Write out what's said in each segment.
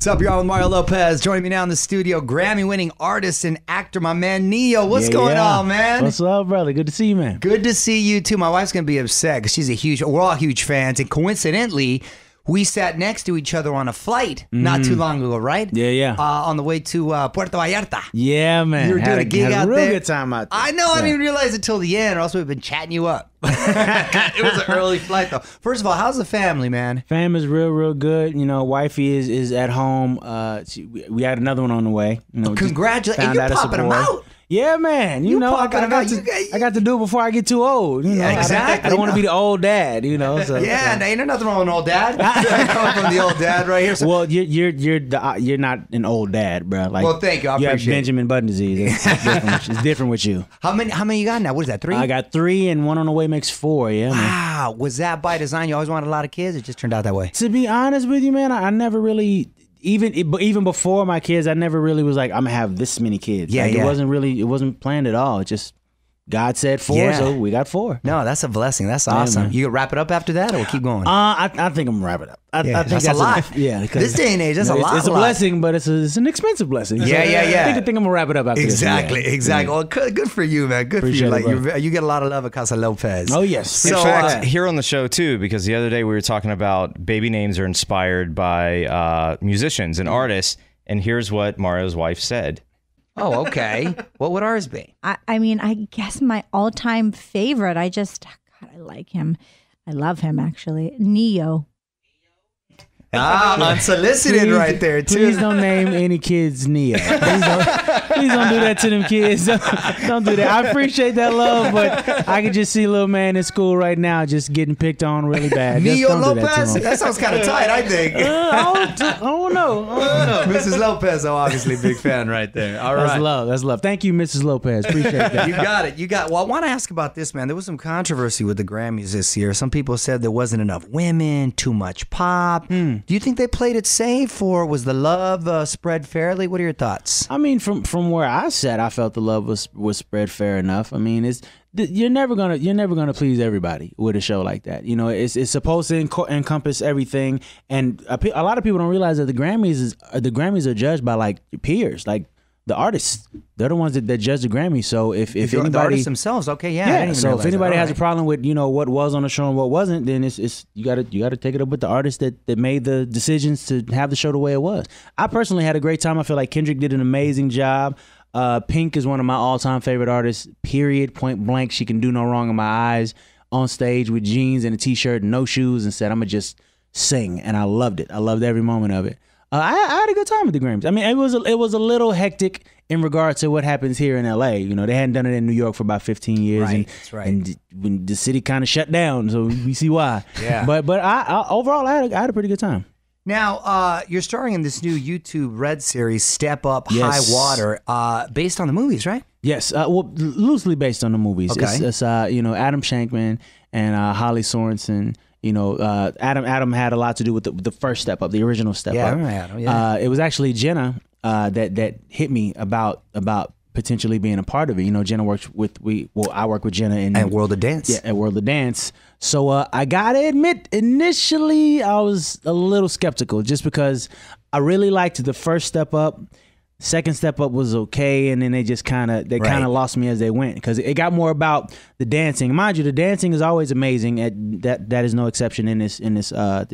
What's up, y'all? With Mario Lopez. Joining me now in the studio, Grammy-winning artist and actor, my man Neo. What's going on, man? What's up, brother? Good to see you, man. Good to see you too. My wife's gonna be upset because we're all huge fans, and coincidentally, we sat next to each other on a flight not too long ago, right? Yeah. On the way to Puerto Vallarta. Yeah, man. You were doing a gig out there. Real good time out there. I know. I didn't even realize it till the end, or else we've been chatting you up. It was an early flight, though. First of all, how's the family, man? Fam is real good. You know, wifey is at home. We had another one on the way. You know, congratulations! You're popping them out. Yeah, man. You know, I got to do it before I get too old. You know, exactly. I don't want to be the old dad. You know. So, yeah, ain't there nothing wrong with an old dad. Coming from the old dad right here. So. Well, you're not an old dad, bro. Like, well, thank you. I appreciate have Benjamin Button disease. It's different with you. How many you got now? What is that? 3? I got 3, and one on the way makes 4. Yeah. Wow. Man. Was that by design? You always wanted a lot of kids. It just turned out that way. To be honest with you, man, I never really. Even before my kids, I never really was like, I'm gonna have this many kids. Yeah, like, it wasn't planned at all. It just God said 4, so we got 4. No, that's a blessing. That's awesome. Man. You can wrap it up after that, or we'll keep going. I think I'm gonna wrap it up. I think that's a lot. This day and age, that's a lot. It's a blessing, but it's an expensive blessing. Yeah. I think I'm gonna wrap it up after this. Exactly. Well, good for you, man. Good Appreciate for you. it, Like you get a lot of love at Casa Lopez. Oh yes. So in fact, here on the show too, because the other day we were talking about baby names are inspired by musicians and artists, and here's what Mario's wife said. Oh, okay. What would ours be? I mean, I guess my all-time favorite. I like him. I love him, actually. Neo. Unsolicited right there, too. Please don't name any kids Neo. Please don't do that to them kids. Don't do that. I appreciate that love, but I could just see a little man in school right now just getting picked on really bad. Neo Lopez? That sounds kind of tight, I think. I don't know. Mrs. Lopez, obviously big fan right there. All right. That's love. Thank you, Mrs. Lopez. Appreciate that. You got it. Well, I want to ask about this, man. There was some controversy with the Grammys this year. Some people said there wasn't enough women, too much pop. Do you think they played it safe, or was the love spread fairly? What are your thoughts? I mean, from where I sat, I felt the love was spread fair enough. I mean, you're never gonna please everybody with a show like that. You know, it's supposed to encompass everything, and a lot of people don't realize that the Grammys are judged by like your peers, like the artists. They're the ones that judge the Grammys. So if anybody, the artists themselves, okay, yeah. So if anybody has a problem with what was on the show and what wasn't, then it's you gotta take it up with the artists that made the decisions to have the show the way it was. I personally had a great time. I feel like Kendrick did an amazing job. Pink is one of my all-time favorite artists, period, point blank. She can do no wrong in my eyes. On stage with jeans and a t-shirt and no shoes, and said, I'm gonna just sing, and I loved it. I loved every moment of it. I had a good time with the Grammys. I mean, it was a little hectic in regard to what happens here in LA. You know, they hadn't done it in New York for about 15 years. Right, that's right. And when the city kind of shut down, so we see why. Yeah. But I overall, I had a pretty good time. Now, you're starring in this new YouTube Red series, Step Up Highwater, based on the movies, right? Yes, well, loosely based on the movies. Okay. It's Adam Shankman and Holly Sorensen. You know, Adam had a lot to do with the first Step Up, the original Step Up. I remember Adam, yeah. It was actually Jenna that hit me about potentially being a part of it. You know, Jenna works I work with Jenna in World of Dance. Yeah, at World of Dance. So I gotta admit, initially I was a little skeptical just because I really liked the first Step Up. Second Step Up was okay, and then they kind of lost me as they went because it got more about the dancing. Mind you, the dancing is always amazing. That is no exception in this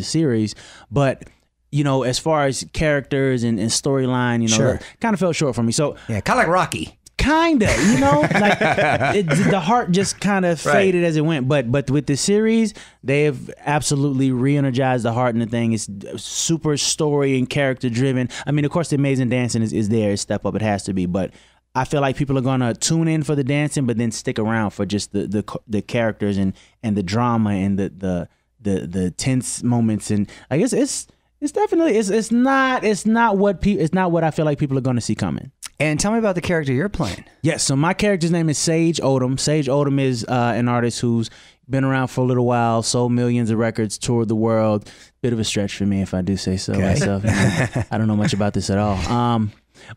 series. But you know, as far as characters and storyline, you know, kind of fell short for me. So yeah, kind of like Rocky. Kinda, you know, like the heart just kind of faded as it went. But with the series, they have absolutely re-energized the heart, and the thing is super story and character driven. I mean, of course, the amazing dancing is there. It's Step Up, it has to be. But I feel like people are gonna tune in for the dancing, but then stick around for just the characters and the drama and the tense moments. And I guess it's definitely it's not what I feel like people are gonna see coming. And tell me about the character you're playing. Yes, so my character's name is Sage Odom. Sage Odom is an artist who's been around for a little while, sold millions of records, toured the world. Bit of a stretch for me if I do say so myself. I don't know much about this at all.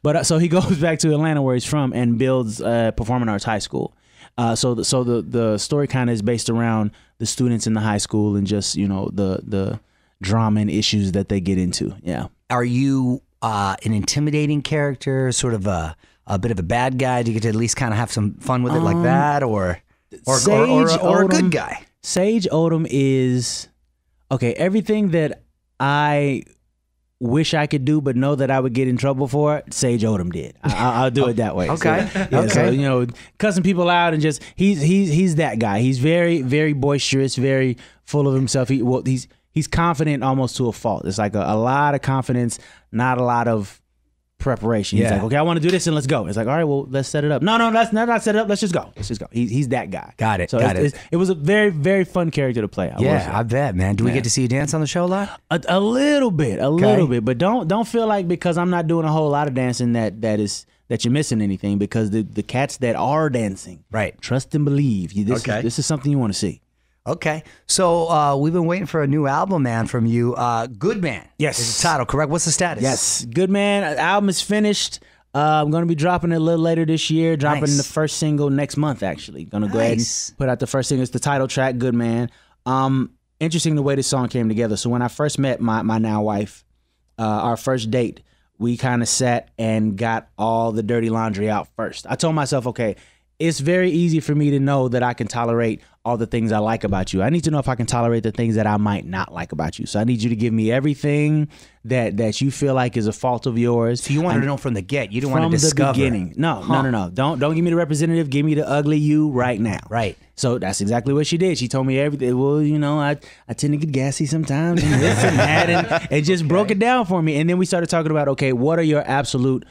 But so he goes back to Atlanta where he's from and builds a performing arts high school. So the story kind of is based around the students in the high school and just, you know, the drama and issues that they get into. Yeah. Are you an intimidating character, sort of a bit of a bad guy? Do you get to at least kind of have some fun with it like that, or a good guy? Sage Odom is everything that I wish I could do, but know that I would get in trouble for. Sage Odom did. I'll do it that way. Okay. So, yeah, okay. So, cussing people out and just he's that guy. He's very, very boisterous, very full of himself. He's confident almost to a fault. It's like a lot of confidence, not a lot of preparation. He's like, okay, I want to do this and let's go. It's like, all right, well, let's set it up. No, let's not set it up. Let's just go. He's that guy. Got it. So it was a very, very fun character to play. I bet, man. Do we get to see you dance on the show a lot? A little bit, but don't feel like because I'm not doing a whole lot of dancing that you're missing anything, because the cats that are dancing, right? Trust and believe. This is something you want to see. Okay, so we've been waiting for a new album, man, from you. Good Man. Yes. Is the title, correct? What's the status? Yes, Good Man. Album is finished. I'm going to be dropping it a little later this year. Dropping the first single next month, actually. Going to go ahead and put out the first single. It's the title track, Good Man. Interesting the way this song came together. So when I first met my now wife, our first date, we kind of sat and got all the dirty laundry out first. I told myself, okay, it's very easy for me to know that I can tolerate all the things I like about you. I need to know if I can tolerate the things that I might not like about you. So I need you to give me everything that you feel like is a fault of yours. So you wanted to know from the get. You didn't want to discover. From the beginning. No. Don't give me the representative. Give me the ugly you right now. Right. So that's exactly what she did. She told me everything. Well, I tend to get gassy sometimes and this and that, and just broke it down for me. And then we started talking about, okay, what are your absolute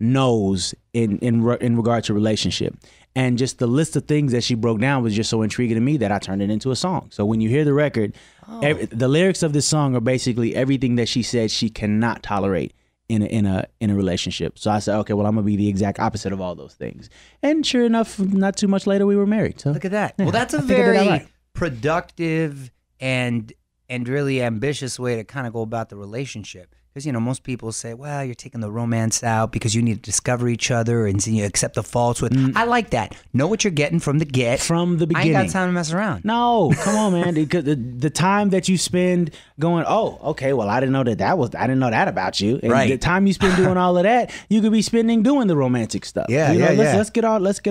no's in regard to relationship? And just the list of things that she broke down was just so intriguing to me that I turned it into a song. So when you hear the record, the lyrics of this song are basically everything that she said she cannot tolerate in a relationship. So I said, okay, well, I'm gonna be the exact opposite of all those things. And sure enough, not too much later, we were married. So look at that. Yeah, well, that's a very productive and really ambitious way to kind of go about the relationship. Because, most people say, well, you're taking the romance out because you need to discover each other and you accept the faults with. I like that. Know what you're getting from the get. From the beginning. I ain't got time to mess around. No, come on, man. Because the time that you spend going, oh, okay, well, I didn't know I didn't know that about you. And right. The time you spend doing all of that, you could be spending doing the romantic stuff. Let's get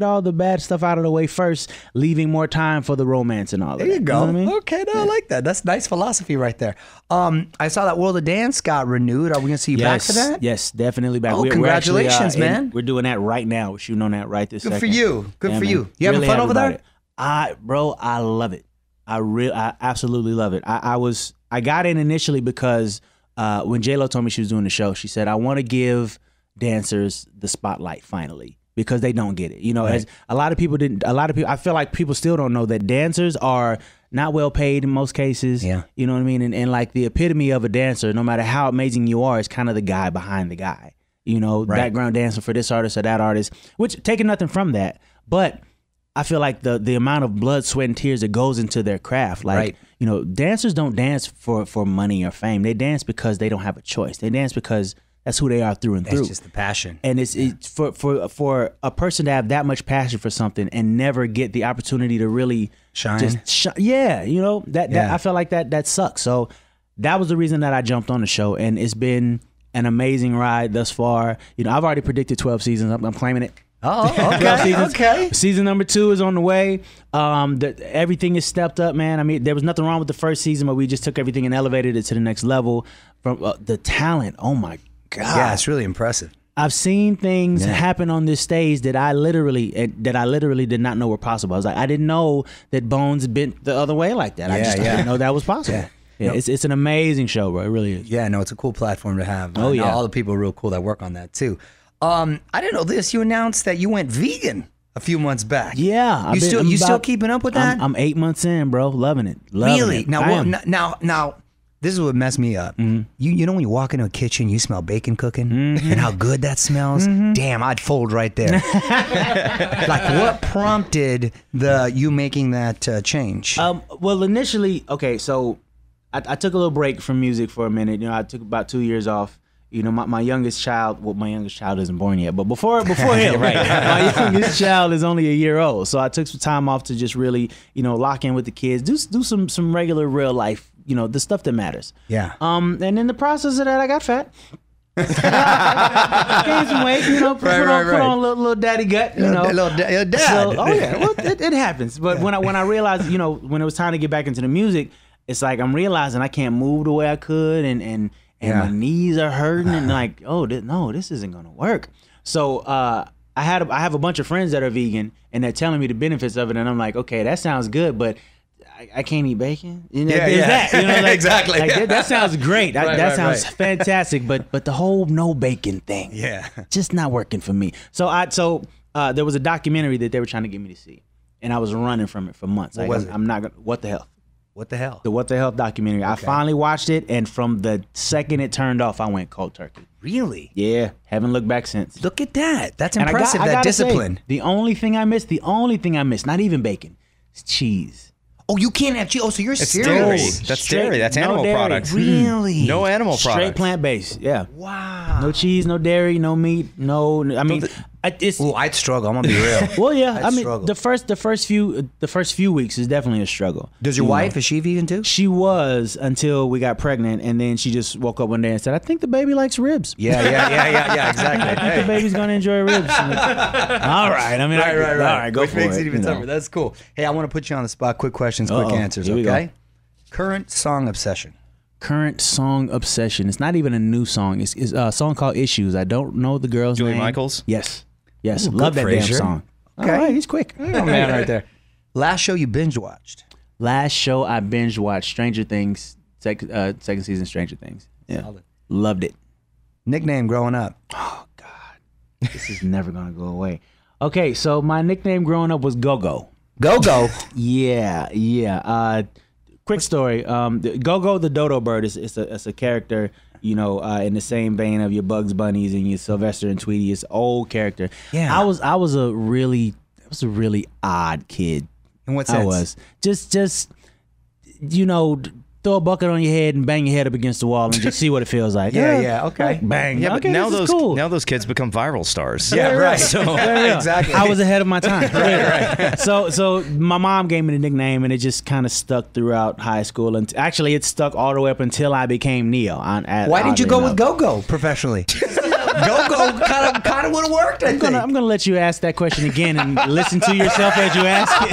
all the bad stuff out of the way first, leaving more time for the romance and all of that. There you go. You know what I mean? Okay, I like that. That's nice philosophy right there. I saw that World of Dance got renewed. Are we going to see you back for that? Yes, definitely back. Oh, congratulations, man. We're doing that right now. We're shooting on that right this second. Good for you. Good for you. You really having fun over there? I love it. I absolutely love it. I got in initially because when J-Lo told me she was doing the show, she said, I want to give dancers the spotlight finally, because they don't get it. Right. As a lot of people, I feel like people still don't know that dancers are not well paid in most cases. Yeah. You know what I mean? And like the epitome of a dancer, no matter how amazing you are, is kind of the guy behind the guy. Right. Background dancer for this artist or that artist, which taking nothing from that. But I feel like the amount of blood, sweat, and tears that goes into their craft. Like, dancers don't dance for money or fame. They dance because they don't have a choice. They dance because that's who they are through and through. It's just the passion. And it's for a person to have that much passion for something and never get the opportunity to really shine. I felt like that sucks. So that was the reason that I jumped on the show, and it's been an amazing ride thus far. I've already predicted 12 seasons. I'm claiming it. Oh, okay. Okay. Season number 2 is on the way. Everything is stepped up, man. I mean, there was nothing wrong with the first season, but we just took everything and elevated it to the next level. From the talent, oh my God. Yeah, it's really impressive. I've seen things happen on this stage that I literally did not know were possible. I was like, I didn't know that Bones bent the other way like that. I didn't know that was possible. Yeah, it's an amazing show, bro. It really is. Yeah, no, it's a cool platform to have. Oh, yeah. All the people are real cool that work on that too. I didn't know this. You announced that you went vegan a few months back. Yeah. You still keeping up with that? I'm 8 months in, bro. Loving it. Really? Now, this is what messed me up. Mm-hmm. You know when you walk into a kitchen, you smell bacon cooking, and how good that smells? Mm-hmm. Damn, I'd fold right there. Like, what prompted you making that change? Well, initially, okay, so I took a little break from music for a minute. I took about 2 years off. My youngest child, my youngest child isn't born yet, but before him, right? My youngest child is only a year old. So I took some time off to just really, lock in with the kids, do some regular real life the stuff that matters. Yeah. And in the process of that, I got fat. Gained some weight, put on a little daddy gut, Little dad. So, well, it happens. But when I realized, when it was time to get back into the music, it's like I'm realizing I can't move the way I could, and my knees are hurting, and like, this isn't gonna work. So I have a bunch of friends that are vegan, and they're telling me the benefits of it, and I'm like, okay, that sounds good, but I can't eat bacon. Exactly. That sounds great. That sounds fantastic. But the whole no bacon thing, just not working for me. So there was a documentary that they were trying to get me to see, and I was running from it for months. I'm not gonna. What the hell? What the hell? The What the Health documentary. Okay. I finally watched it, and from the second it turned off, I went cold turkey. Really? Yeah. Haven't looked back since. Look at that. That's impressive. That discipline. Say, the only thing I missed, not even bacon, is cheese. Oh, you can't have cheese. Oh, so you're it's serious? Dairy. That's dairy. That's animal products. Really? No animal products. Straight plant-based. Yeah. Wow. No cheese, no dairy, no meat, no. I mean, I'd struggle. I'm gonna be real. Well, yeah. I'd struggle. the first few weeks is definitely a struggle. Does your wife, is she vegan too? She was until we got pregnant, and then she just woke up one day and said, "I think the baby likes ribs." Yeah, exactly. I think the baby's gonna enjoy ribs. All right. I mean, right. All right, go Which for makes it. it even tougher. That's cool. Hey, I want to put you on the spot. Quick questions, quick answers. Here we Okay. go. Current song obsession. Current song obsession. It's not even a new song. It's a song called "Issues." I don't know the girl's Julie name. Michaels? Yes. Ooh, Love that Frasier. damn song. Okay. All right, he's quick. Oh, man, right there. Last show you binge watched. Last show I binge watched Stranger Things, second season Stranger Things. Yeah, Solid. Loved it. Nickname growing up. Oh God, this is never gonna go away. Okay, so my nickname growing up was Go-Go. Go-Go. Yeah. Quick story. Go-Go the dodo bird is a character, in the same vein of your Bugs Bunnies and your Sylvester and Tweety. It's an old character. Yeah. I was a really odd kid. In what sense? I was just throw a bucket on your head and bang your head up against the wall and just see what it feels like. Yeah, okay. Bang. Yeah, but okay, now this is cool. those kids become viral stars. Yeah, right. So Exactly. I was ahead of my time. right. So my mom gave me the nickname, and it just kind of stuck throughout high school. And actually, it stuck all the way up until I became Neo. Why didn't you go with Go-Go professionally? Go-Go kind of would have worked. I'm gonna let you ask that question again and listen to yourself as you ask it.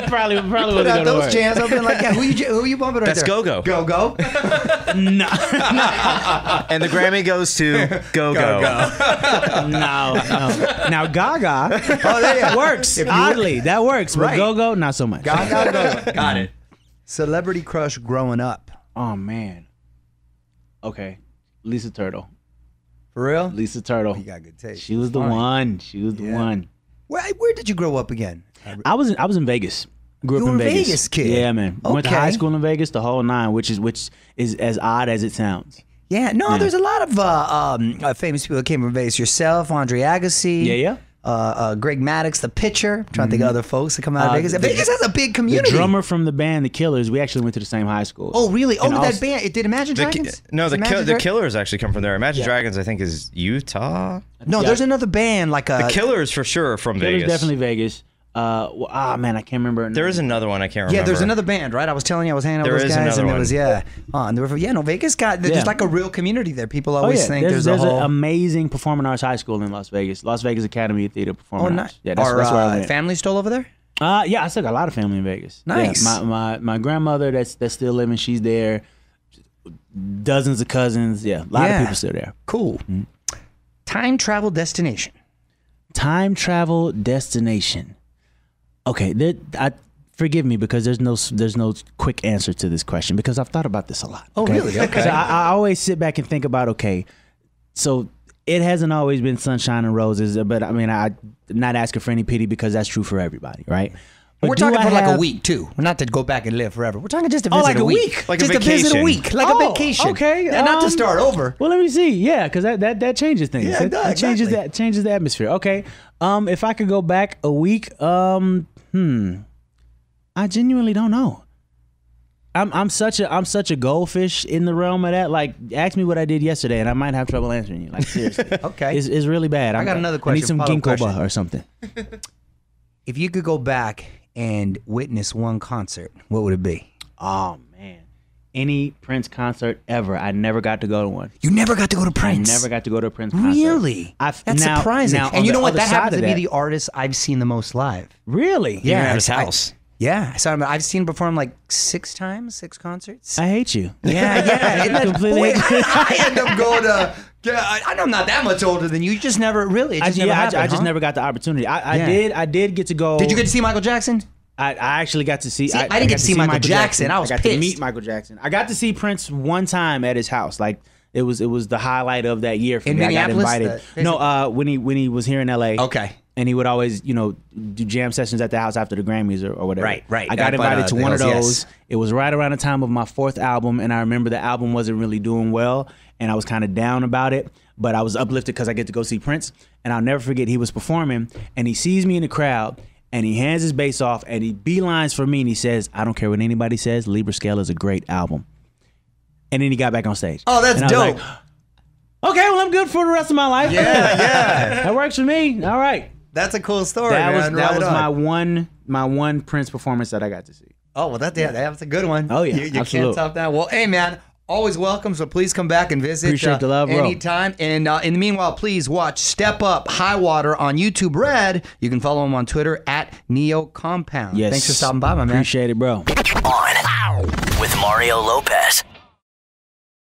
Probably Put wasn't out gonna those work. jams. I've been like, who you bumping right That's there? Go-Go. Go-Go. No. And the Grammy goes to Go-Go. No. Now Gaga that works. Oddly, that works. But Right. Go-Go, not so much. Go-Go. Got it. Celebrity crush growing up. Oh man. Okay. Lisa Turtle. For real? Lisa Turtle. You got good taste. She was the one. She was the one. Where did you grow up again? I was in Vegas. Grew You up in were a Vegas. Vegas kid? Yeah, man. Went to Okay. high school in Vegas, the whole nine, which is as odd as it sounds. Yeah, no, there's a lot of famous people that came from Vegas. Yourself, Andre Agassi. Yeah. Greg Maddox, the pitcher. I'm trying to think of other folks that come out of Vegas. Vegas has a big community. The drummer from the band The Killers, we actually went to the same high school. Oh, really? And That also- band. It did Imagine Dragons? The Killers actually come from there. Imagine Dragons, I think, is Utah. No, there's another band like The Killers for sure are from Killers Vegas. definitely Vegas. Man, I can't remember. There is another one I can't remember. Yeah, there's another band, right? I was telling you, I was hanging out with There those is guys, and another it was one. and they were Vegas got there's Yeah. like a real community there. People always think there's a an whole. amazing performing arts high school in Las Vegas. Las Vegas Academy of Theater Performing Oh, Arts. nice. Yeah, that's where I went. Family still over there? Yeah, I still got a lot of family in Vegas. Nice. Yeah, my grandmother that's still living, she's there. Dozens of cousins. Yeah, a lot of people still there. Cool. Time travel destination. Time travel destination. Okay, forgive me because there's no quick answer to this question because I've thought about this a lot. Oh, really? Okay. So I always sit back and think about, okay, so it hasn't always been sunshine and roses, but I mean, I'm not asking for any pity because that's true for everybody, right? But We're do talking I for like a have- week too. Not to go back and live forever. We're talking just to visit like a a week. week? Like a just to visit a vacation. week, like a vacation. Okay. Yeah, not to start over. Well, let me see. Yeah, because that changes things. Yeah, it does, changes exactly. that changes the atmosphere. Okay. If I could go back a week, I genuinely don't know. I'm such a goldfish in the realm of that. Like, ask me what I did yesterday, and I might have trouble answering you. Like, seriously. Okay. It's really bad. I got another question, I need some follow-up ginkgo question. or something. If you could go back and witness one concert, what would it be? Oh man, any Prince concert ever. I never got to go to one. You never got to go to Prince? I never got to go to a Prince concert. Really? That's surprising. Now, and you know what? other That side happens of to be that- the artist I've seen the most live. Really? Even at his house. Yeah, I saw him. I've seen him perform like 6 times, 6 concerts. I hate you. Yeah. Isn't that- Completely. Wait, I end up going to. I know I'm not that much older than you. You just never really. I just never got the opportunity. I did get to go. Did you get to see Michael Jackson? I actually got to see. I didn't get to see Michael Jackson. I was got pissed. to meet Michael Jackson. I got to see Prince one time at his house. Like it was the highlight of that year for In me. I got Minneapolis? invited. When he was here in LA. Okay. And he would always, do jam sessions at the house after the Grammys or whatever. Right. I got invited to one of yes. those. It was right around the time of my 4th album, and I remember the album wasn't really doing well, and I was kind of down about it, but I was uplifted because I get to go see Prince, and I'll never forget he was performing, and he sees me in the crowd, and he hands his bass off, and he beelines for me, and he says, "I don't care what anybody says, Libra Scale is a great album." And then he got back on stage. Oh, that's and I was dope. like, okay, well, I'm good for the rest of my life. Yeah. That works for me. All right. That's a cool story, That man. was on. my one Prince performance that I got to see. Oh, well, that's a good one. Oh, yeah, You can't absolute. top that. Well, hey, man, always welcome, so please come back and visit. Appreciate the love, bro. anytime. And in the meanwhile, please watch Step Up Highwater on YouTube Red. You can follow him on Twitter at Neo Compound. Yes. Thanks for stopping by, my man. Appreciate it, bro. On with Mario Lopez.